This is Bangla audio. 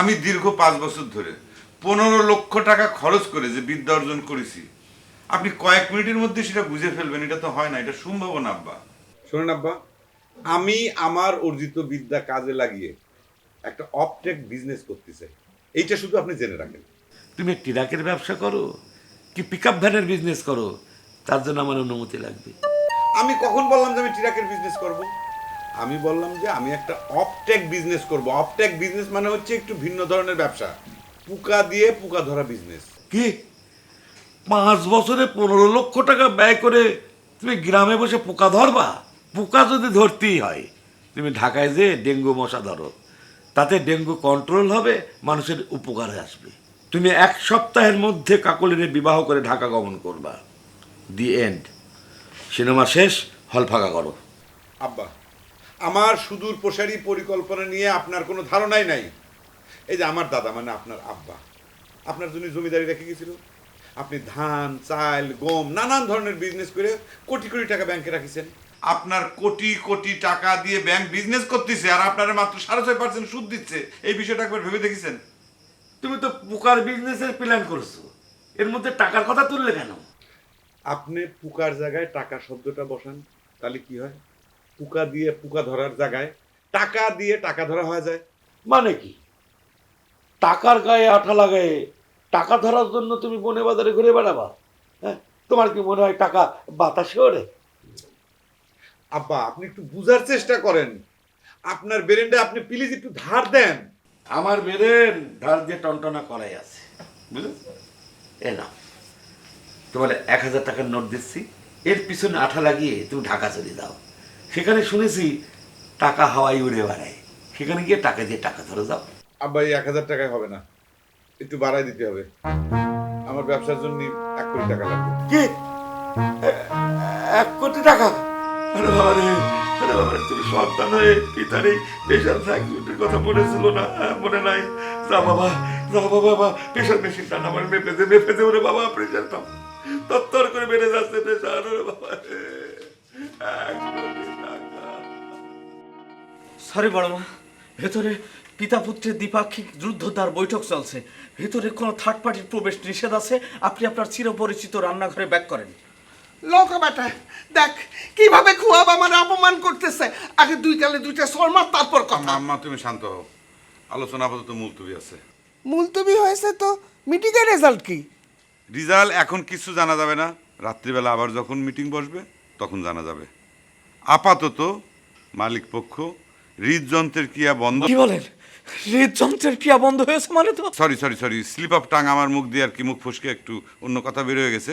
আমি দীর্ঘ 5 বছর ধরে 15 লক্ষ টাকা খরচ করে যে বিদ্যা অর্জন করেছি, আপনি কয়েক মিনিটের মধ্যে সেটা বুঝে ফেলবেন, এটা তো হয় না, এটা সম্ভব না আব্বা। শোনেন আব্বা, আমি আমার অর্জিত বিদ্যা কাজে লাগিয়ে একটা অপটেক বিজনেস করতে চাই। এইটা শুধু আপনি জেনে রাখেন। তুমি ট্রাকের ব্যবসা করো কি পিকআপ ভ্যানের বিজনেস করো, তার জন্য আমার অনুমতি লাগবে। আমি কখন বললাম যে আমি ট্রাকের বিজনেস করব? আমি বললাম যে আমি একটা অপটেক বিজনেস করব। অপটেক বিজনেস মানে হচ্ছে একটু ভিন্ন ধরনের ব্যবসা, পোকা দিয়ে পোকা ধরা বিজনেস। কি 5 বছরে 15 লক্ষ টাকা ব্যয় করে তুমি গ্রামে বসে পোকা ধরবা? পোকা যদি ধরতেই হয় তুমি ঢাকায় যে ডেঙ্গু মশা ধরো, তাতে ডেঙ্গু কন্ট্রোল হবে, মানুষের উপকারে আসবে। তুমি 1 সপ্তাহের মধ্যে কাকলিরে বিবাহ করে ঢাকা গমন করবা। The end. সিনেমা শেষ, হল ফাঁকা করো। আব্বা, আমার সুদূর প্রসারী পরিকল্পনা নিয়ে আপনার কোনো ধারণাই নাই। এই যে আমার দাদা মানে আপনার আব্বা আপনার জন্য জমিদারি রেখে গেছিল, আপনি ধান চাল গম নানান ধরনের বিজনেস করে কোটি কোটি টাকা ব্যাংকে রাখিছেন। আপনার কোটি কোটি টাকা দিয়ে ব্যাংক বিজনেস করতেছে আর আপনারা মাত্র 6.5% সুদ দিচ্ছে, এই বিষয়টা একবার ভেবে দেখেছেন? তুমি তো পোকার বিজনেসের প্ল্যান করছো, এর মধ্যে টাকার কথা তুললে কেন? আপনি পোকার জায়গায় টাকা শব্দটা বসান, তাহলে কি হয়? পোকা দিয়ে পোকা ধরার জায়গায় টাকা দিয়ে টাকা ধরা হয়ে যায়। মানে কি? টাকার গায়ে আঠা লাগায়ে টাকা ধরার জন্য তুমি বনে বাজারে ঘুরে বেড়াবা? হ্যাঁ, তোমার কি মনে হয় টাকা বাতাসে ওড়ে? আব্বা, আপনি একটু বুঝার চেষ্টা করেন। আপনার ব্রেনটা আপনি প্লিজ একটু ধার দেন। আমার বেরেন ধার দিয়ে টনটনা করাই আছে, বুঝেছ? এ না, তোমার 1000 টাকার নোট দিচ্ছি, এর পিছনে আঠা লাগিয়ে তুমি ঢাকা চলে যাও। সেখানে শুনেছি টাকা হাওয়ায় উড়ে বেড়ায়, সেখানে গিয়ে টাকা দিয়ে টাকা ধরে যাও। আব্বা, এই 1000 টাকায় হবে না, একটু বাড়াই দিতে হবে। আমার ব্যবসার জন্য 1 কোটি টাকা লাগবে। কি? 1 কোটি টাকা? আরে বাবা রে, আরে বাবা রে, তুমি সন্তান হয়ে পিতার এই প্রেশার সার্কিটের কথা মনে ছিল না? মনে নাই? যা বাবা, যা বাবা, প্রেশার মেশিনটা আমার মেপে দে ওরে বাবা, প্রেশারটা তত্তর করে বেড়ে যাচ্ছে প্রেশার, ওরে বাবা রে। 1 কোটি টাকা। সরি বড় মা, ভেতরে পিতা পুত্রের দ্বিপাক্ষিক যুদ্ধদ্বার বৈঠক চলছে। ভেতরে কোনো থার্ড পার্টির প্রবেশ নিষেধ আছে। আপনি আপনার চিরপরিচিত রান্নাঘরে ব্যাক করেন। লৌকা বেটা, দেখ কিভাবে খুয়াব আমার অপমান করতেছে। আগে 2 গালে 2টা শর্মা, তারপর কথা। আম্মা তুমি শান্ত হও, আলোচনা আপাতত মুলতবি আছে। মুলতবি হয়েছে তো মিটিংয়ের রেজাল্ট কি? রিজাল্ট এখন কিছু জানা যাবে না, রাত্রিবেলা আবার যখন মিটিং বসবে তখন জানা যাবে। আপাতত মালিক পক্ষ হৃদযন্ত্রের ক্রিয়া বন্ধ। কি বলেন? হৃদযন্ত্রের ক্রিয়া বন্ধ হয়েছে মানে? তো সরি, স্লিপ অফ টাং, আমার মুখ দিয়ে আর কি মুখ ফসকে একটু অন্য কথা বের হয়ে গেছে।